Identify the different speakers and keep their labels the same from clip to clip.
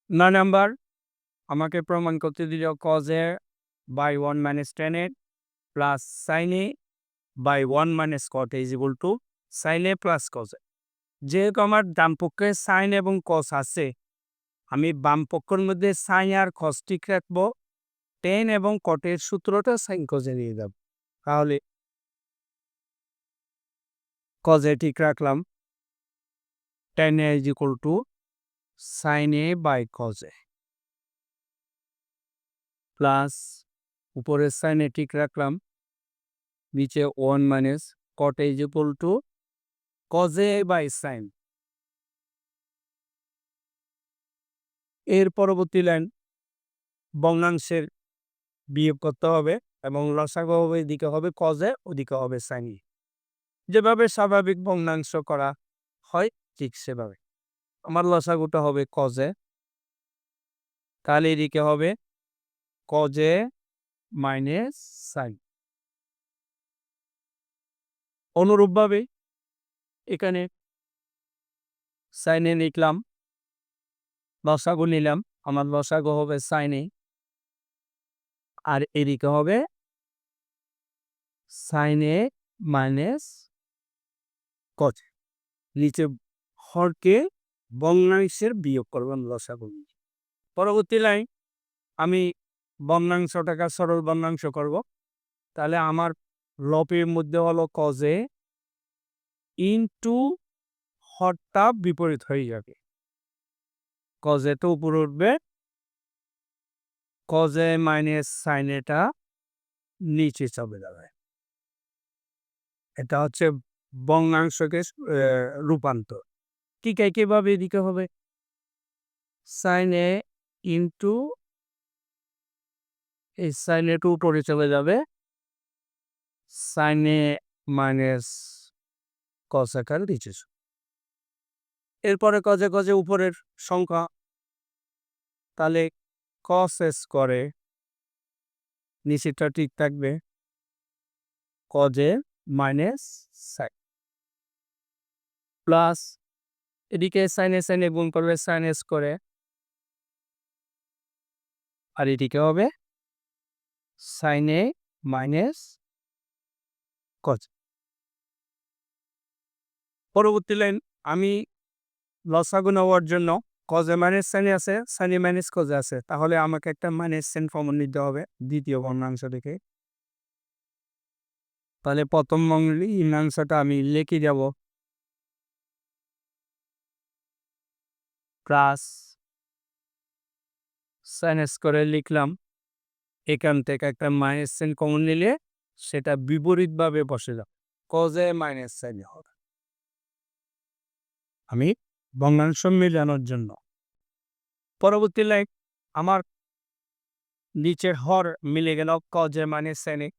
Speaker 1: 9 number আমাকে প্রমাণ করতে দিল cos A by 1 minus tan A plus sin A by 1 minus cot A is equal to sin A plus cos A. যেহেতু আমার ডান পক্ষে sin এবং cos আছে, আমি বাম পক্ষের মধ্যে sin আর cos ঠিক রাখবো, tan এবং cot এর সূত্রটা sin cos A নিয়ে যাব। তাহলে cos A ঠিক রাখলাম, tan A is equal to sin A by cos A plus উপরের sin A ঠিক রাখলাম, নিচে 1 minus cot A is equal to cos A by sin। এর পরবর্তী লাইন ভগ্নাংশের বিয়োগ করতে হবে এবং লসাগু হবে, এদিকে হবে cos A, ওদিকে হবে sin A। যেভাবে স্বাভাবিক ভগ্নাংশ করা হয় ঠিক সেভাবে আমার লসাগুটা হবে cos A, তাহলে এদিকে হবে cos A minus sin। অনুরূপভাবে এখানে sin A লিখলাম, লসাগু নিলাম, আমার লসাগু হবে sin A, আর এদিকে হবে sin A minus cos A। নিচে হরকে ভগ্নাংশের বিয়োগ করবেন লসাগু। পরবর্তী লাইন আমি ভগ্নাংশটাকে সরল ভগ্নাংশ করব, তাহলে আমার লবের মধ্যে হলো cos A ইনটু হরটা বিপরীত হয়ে যাবে, cos A তো উপরে উঠবে, cos A minus sin A টা নিচে চলে যাবে। এটা হচ্ছে ভগ্নাংশকে রূপান্তর। ঠিক একইভাবে এদিকে হবে sin A ইনটু এই sin A টা উপরে চলে যাবে, sin A minus cos A কার নিচে। এরপরে cos A cos A উপরের সংখ্যা, তাহলে cos S করে নিচেরটা ঠিক থাকবে, cos A minus sin plus এদিকে sin A গুণ করবে sin S করে, আর এদিকে হবে sin A minus cos A। পরবর্তী লাইন আমি লসাগু নেওয়ার জন্য cos A minus sin A আছে, sin A minus cos A আছে, তাহলে আমাকে একটা মাইনাস সাইন কমন নিতে হবে দ্বিতীয় ভগ্নাংশ থেকে। তাহলে প্রথম ভগ্নাংশটা আমি লিখে যাব প্লাস sin S করে লিখলাম, এখান থেকে একটা মাইনাস সাইন কমন নিলে সেটা বিপরীতভাবে বসে যাবে, cos A minus sin A হবে। আমি ভগ্নাংশ মেলানোর জন্য পরবর্তী লাইন আমার নিচের হর মিলে গেল cos A minus sin A।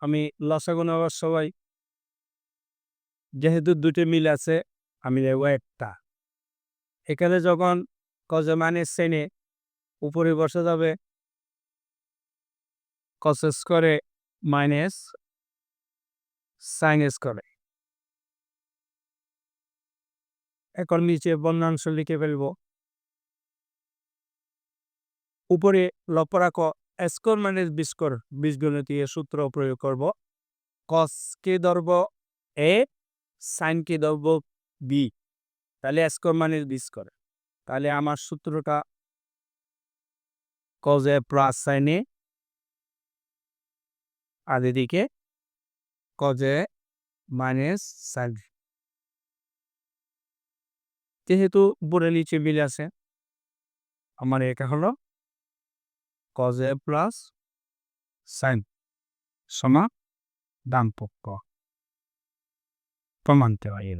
Speaker 1: আমি লসাগু নেওয়ার সময় যেহেতু দুটো মিল আছে, আমি নেব একটা। এখানে যখন cos A minus sin A উপরে বসে যাবে cos S করে মাইনাস sin S করে। এখন নিচে ভগ্নাংশ লিখে ফেলব, উপরে লক্ষ্য রাখো স্কোর মাইনাস বি স্কোর বীজগণিতীয় সূত্র প্রয়োগ করব, cos কে ধরব A, sin কে ধরব B, তাহলে স্কোর মাইনাস বি স্কোর। তাহলে আমার সূত্রটা cos A plus sin A, আর এদিকে cos A minus sin B। যেহেতু উপরে নিচে মিল আছে, আমার এটা হলো cos A প্লাস sin সমান ডান পক্ষ প্রমাণ দেওয়া গেল।